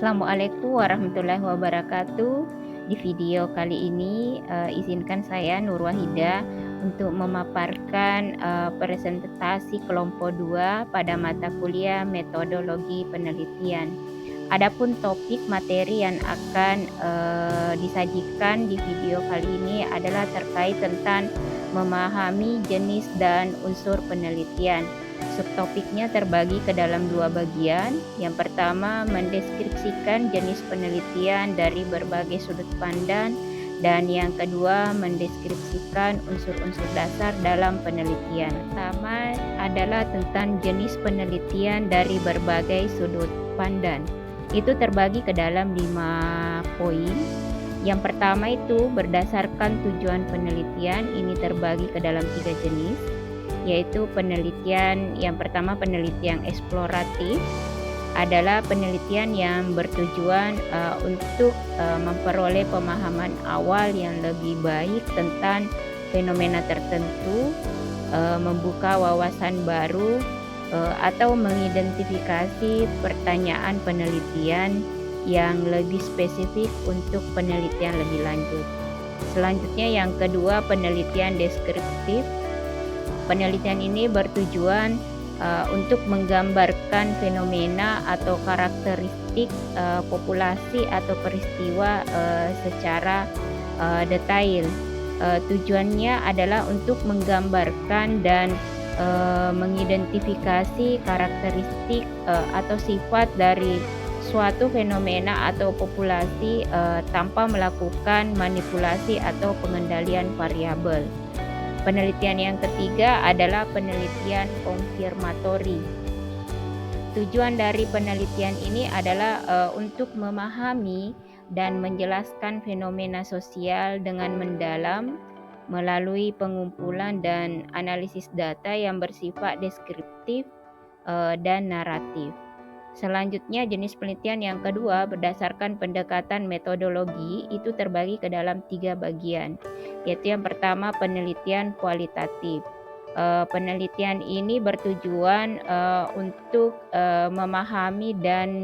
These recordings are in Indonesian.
Assalamualaikum warahmatullahi wabarakatuh. Di video kali ini, izinkan saya Nur Wahida untuk memaparkan, presentasi kelompok 2 pada mata kuliah Metodologi Penelitian. Adapun topik materi yang akan, disajikan di video kali ini adalah terkait tentang memahami jenis dan unsur penelitian. Subtopiknya terbagi ke dalam 2 bagian. Yang pertama, mendeskripsikan jenis penelitian dari berbagai sudut pandang, dan yang kedua, mendeskripsikan unsur-unsur dasar dalam penelitian. Pertama adalah tentang jenis penelitian dari berbagai sudut pandang. Itu terbagi ke dalam 5 poin. Yang pertama itu berdasarkan tujuan penelitian, ini terbagi ke dalam 3 jenis, yaitu penelitian yang pertama, penelitian eksploratif, adalah penelitian yang bertujuan untuk memperoleh pemahaman awal yang lebih baik tentang fenomena tertentu, membuka wawasan baru, atau mengidentifikasi pertanyaan penelitian yang lebih spesifik untuk penelitian lebih lanjut. Selanjutnya yang kedua, penelitian deskriptif. Penelitian ini bertujuan untuk menggambarkan fenomena atau karakteristik populasi atau peristiwa secara detail. Tujuannya adalah untuk menggambarkan dan mengidentifikasi karakteristik atau sifat dari suatu fenomena atau populasi tanpa melakukan manipulasi atau pengendalian variabel. Penelitian yang ketiga adalah penelitian konfirmatori. Tujuan dari penelitian ini adalah untuk memahami dan menjelaskan fenomena sosial dengan mendalam melalui pengumpulan dan analisis data yang bersifat deskriptif dan naratif. Selanjutnya, jenis penelitian yang kedua berdasarkan pendekatan metodologi itu terbagi ke dalam 3 bagian, yaitu yang pertama, penelitian kualitatif. Penelitian ini bertujuan untuk memahami dan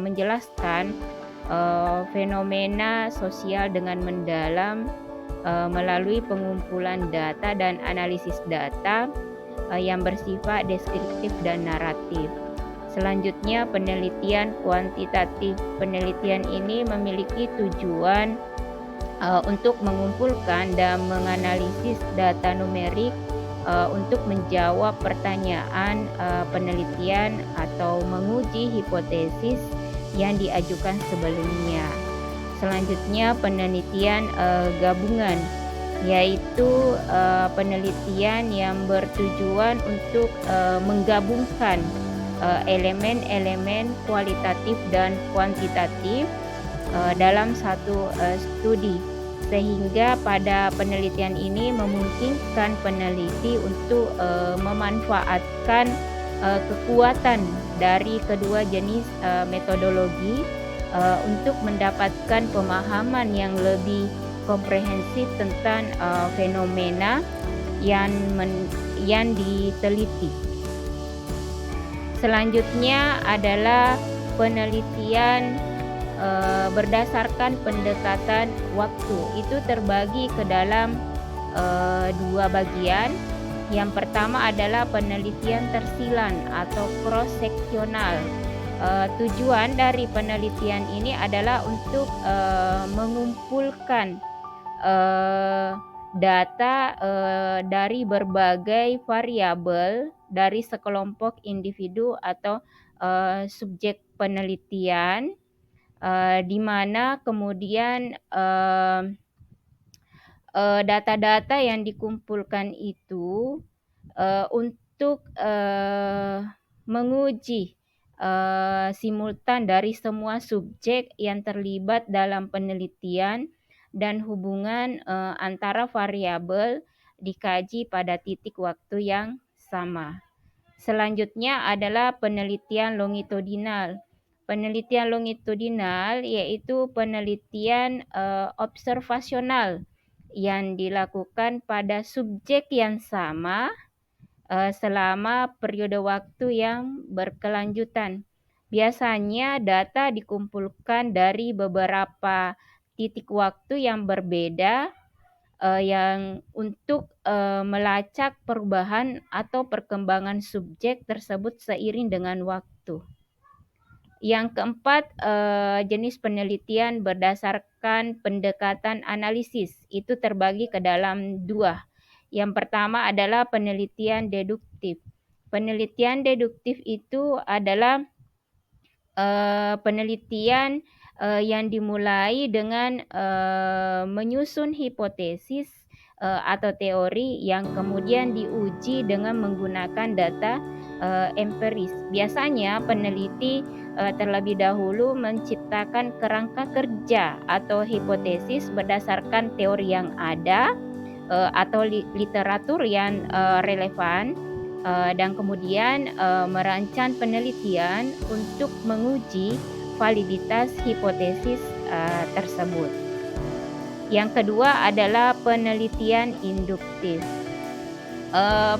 menjelaskan fenomena sosial dengan mendalam melalui pengumpulan data dan analisis data yang bersifat deskriptif dan naratif. Selanjutnya, penelitian kuantitatif. Penelitian ini memiliki tujuan untuk mengumpulkan dan menganalisis data numerik untuk menjawab pertanyaan penelitian atau menguji hipotesis yang diajukan sebelumnya. Selanjutnya, penelitian gabungan, yaitu penelitian yang bertujuan untuk menggabungkan elemen-elemen kualitatif dan kuantitatif dalam satu studi, sehingga pada penelitian ini memungkinkan peneliti untuk memanfaatkan kekuatan dari kedua jenis metodologi untuk mendapatkan pemahaman yang lebih komprehensif tentang fenomena yang diteliti. Selanjutnya adalah penelitian berdasarkan pendekatan waktu. Itu terbagi ke dalam 2 bagian. Yang pertama adalah penelitian tersilan atau cross-seksional. Tujuan dari penelitian ini adalah untuk mengumpulkan data dari berbagai variabel dari sekelompok individu atau subjek penelitian, di mana kemudian data-data yang dikumpulkan itu untuk menguji simultan dari semua subjek yang terlibat dalam penelitian dan hubungan antara variabel dikaji pada titik waktu yang sama. Selanjutnya adalah penelitian longitudinal. Penelitian longitudinal yaitu penelitian observasional yang dilakukan pada subjek yang sama selama periode waktu yang berkelanjutan. Biasanya data dikumpulkan dari beberapa titik waktu yang berbeda yang untuk melacak perubahan atau perkembangan subjek tersebut seiring dengan waktu. Yang keempat, jenis penelitian berdasarkan pendekatan analisis. Itu terbagi ke dalam dua. Yang pertama adalah penelitian deduktif. Penelitian deduktif itu adalah penelitian yang dimulai dengan menyusun hipotesis atau teori yang kemudian diuji dengan menggunakan data empiris. Biasanya peneliti terlebih dahulu menciptakan kerangka kerja atau hipotesis berdasarkan teori yang ada atau literatur yang relevan dan kemudian merancang penelitian untuk menguji validitas hipotesis tersebut. Yang kedua adalah penelitian induktif.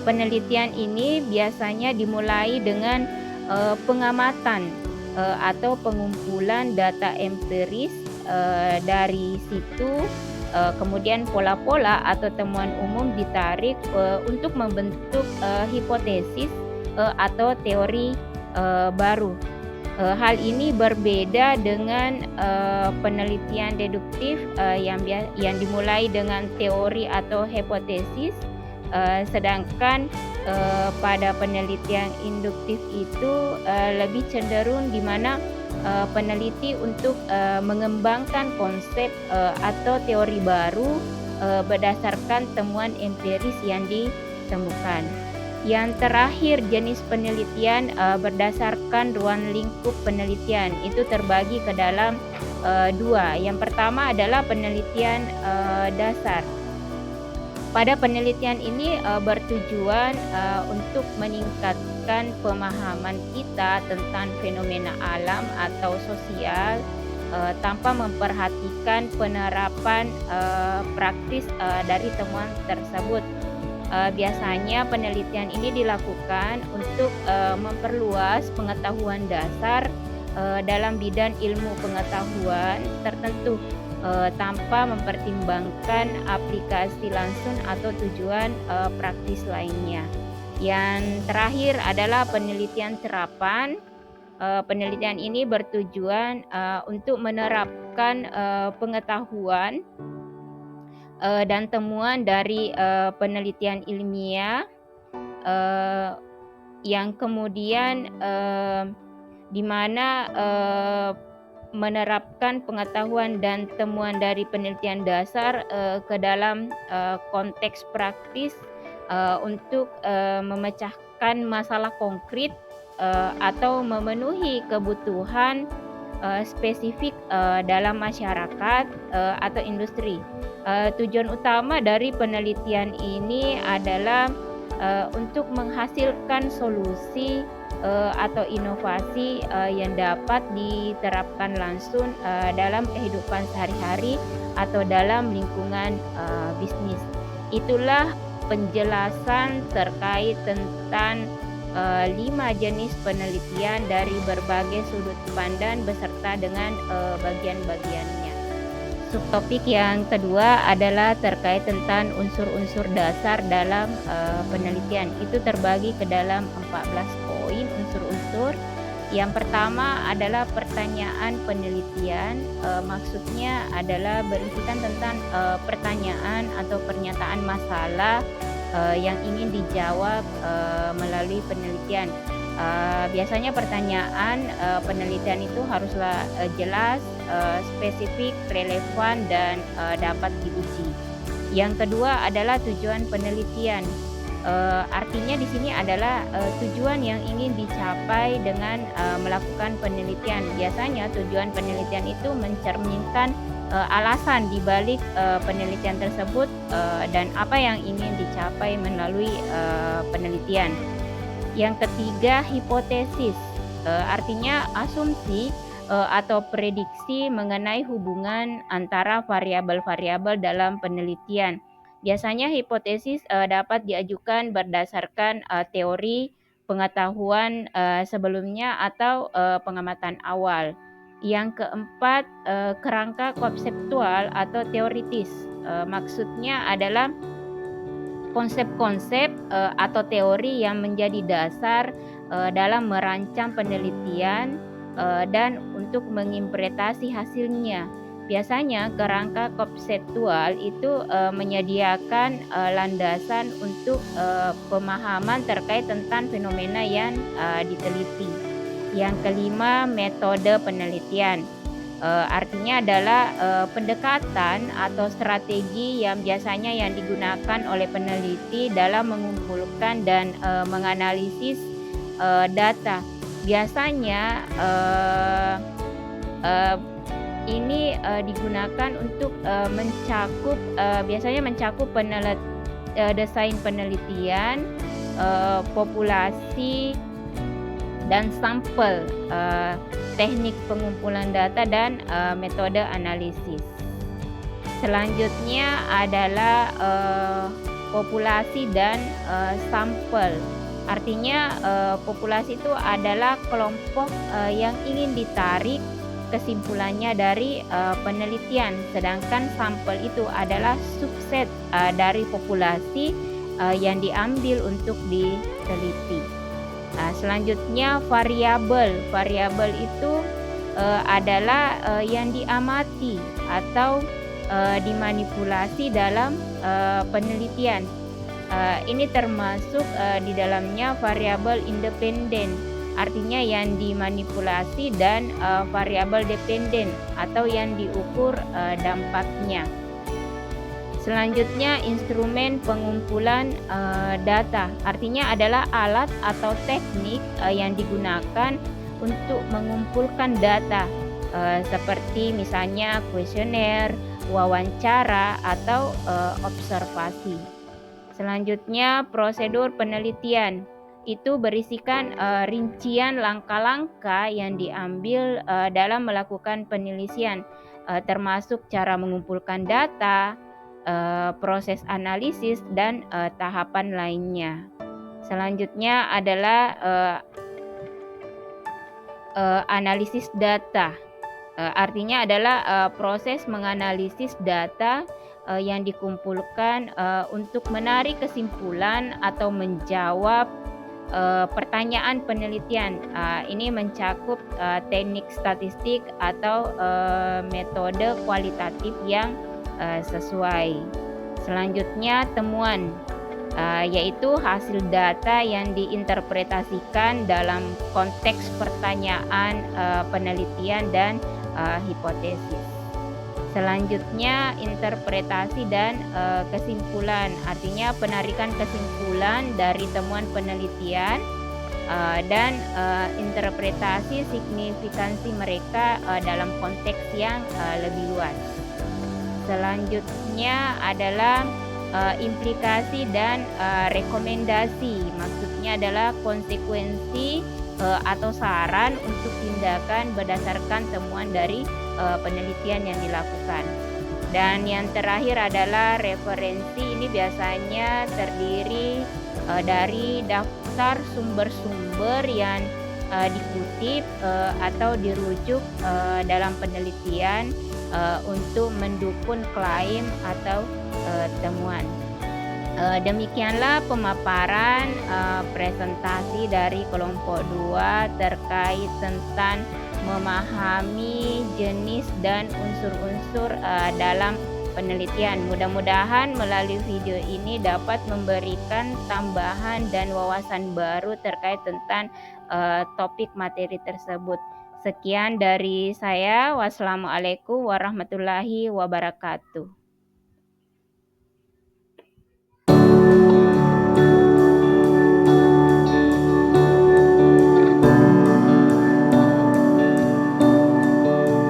Penelitian ini biasanya dimulai dengan pengamatan atau pengumpulan data empiris dari situ. Kemudian pola-pola atau temuan umum ditarik untuk membentuk hipotesis atau teori baru. Hal ini berbeda dengan penelitian deduktif yang dimulai dengan teori atau hipotesis, sedangkan pada penelitian induktif itu lebih cenderung di mana peneliti untuk mengembangkan konsep atau teori baru berdasarkan temuan empiris yang ditemukan. Yang terakhir, jenis penelitian berdasarkan ruang lingkup penelitian itu terbagi ke dalam dua. Yang pertama adalah penelitian dasar. Pada penelitian ini bertujuan untuk meningkatkan pemahaman kita tentang fenomena alam atau sosial tanpa memperhatikan penerapan praktis dari temuan tersebut. Biasanya penelitian ini dilakukan untuk memperluas pengetahuan dasar dalam bidang ilmu pengetahuan tertentu tanpa mempertimbangkan aplikasi langsung atau tujuan praktis lainnya. Yang terakhir adalah penelitian terapan. Penelitian ini bertujuan untuk menerapkan pengetahuan dan temuan dari penelitian ilmiah yang kemudian di mana menerapkan pengetahuan dan temuan dari penelitian dasar ke dalam konteks praktis untuk memecahkan masalah konkret atau memenuhi kebutuhan spesifik dalam masyarakat atau industri. Tujuan utama dari penelitian ini adalah untuk menghasilkan solusi atau inovasi yang dapat diterapkan langsung dalam kehidupan sehari-hari atau dalam lingkungan bisnis. Itulah penjelasan terkait tentang 5 jenis penelitian dari berbagai sudut pandang beserta dengan bagian-bagiannya. Subtopik yang kedua adalah terkait tentang unsur-unsur dasar dalam penelitian. Itu terbagi ke dalam 14 poin unsur-unsur. Yang pertama adalah pertanyaan penelitian. Maksudnya adalah berisikan tentang pertanyaan atau pernyataan masalah yang ingin dijawab melalui penelitian. Biasanya pertanyaan penelitian itu haruslah jelas, spesifik, relevan, dan dapat diuji. Yang kedua adalah tujuan penelitian. Artinya di sini adalah tujuan yang ingin dicapai dengan melakukan penelitian. Biasanya tujuan penelitian itu mencerminkan alasan di balik penelitian tersebut dan apa yang ingin dicapai melalui penelitian. Yang ketiga, hipotesis, artinya asumsi atau prediksi mengenai hubungan antara variabel-variabel dalam penelitian. Biasanya hipotesis dapat diajukan berdasarkan teori pengetahuan sebelumnya atau pengamatan awal. Yang keempat, kerangka konseptual atau teoritis. Maksudnya adalah konsep-konsep atau teori yang menjadi dasar dalam merancang penelitian dan untuk menginterpretasi hasilnya. Biasanya kerangka konseptual itu menyediakan landasan untuk pemahaman terkait tentang fenomena yang diteliti. Yang kelima, metode penelitian. Artinya adalah pendekatan atau strategi yang biasanya yang digunakan oleh peneliti dalam mengumpulkan dan menganalisis data. Biasanya ini digunakan untuk biasanya mencakup desain penelitian, populasi dan sampel, teknik pengumpulan data dan metode analisis. Selanjutnya adalah populasi dan sampel. Artinya populasi itu adalah kelompok yang ingin ditarik kesimpulannya dari penelitian, sedangkan sampel itu adalah subset dari populasi yang diambil untuk diteliti. Selanjutnya variabel. Variabel itu adalah yang diamati atau dimanipulasi dalam penelitian. Ini termasuk di dalamnya variabel independen, artinya yang dimanipulasi, dan variabel dependen atau yang diukur dampaknya. Selanjutnya, instrumen pengumpulan data, artinya adalah alat atau teknik yang digunakan untuk mengumpulkan data seperti misalnya kuesioner, wawancara, atau observasi. Selanjutnya, prosedur penelitian. Itu berisikan rincian langkah-langkah yang diambil dalam melakukan penelitian, termasuk cara mengumpulkan data, proses analisis, dan tahapan lainnya. Selanjutnya adalah analisis data. Artinya adalah proses menganalisis data yang dikumpulkan untuk menarik kesimpulan atau menjawab pertanyaan penelitian. Ini mencakup teknik statistik atau metode kualitatif yang sesuai. Selanjutnya, temuan, yaitu hasil data yang diinterpretasikan dalam konteks pertanyaan penelitian dan hipotesis. Selanjutnya, interpretasi dan kesimpulan, artinya penarikan kesimpulan dari temuan penelitian dan interpretasi signifikansi mereka dalam konteks yang lebih luas. Selanjutnya adalah implikasi dan rekomendasi. Maksudnya adalah konsekuensi atau saran untuk tindakan berdasarkan temuan dari penelitian yang dilakukan. Dan yang terakhir adalah referensi. Ini biasanya terdiri dari daftar sumber-sumber yang dikutip atau dirujuk dalam penelitian untuk mendukung klaim atau temuan. Demikianlah pemaparan presentasi dari kelompok 2 terkait tentang memahami jenis dan unsur-unsur dalam penelitian. Mudah-mudahan melalui video ini dapat memberikan tambahan dan wawasan baru terkait tentang topik materi tersebut. Sekian dari saya. Wassalamualaikum warahmatullahi wabarakatuh.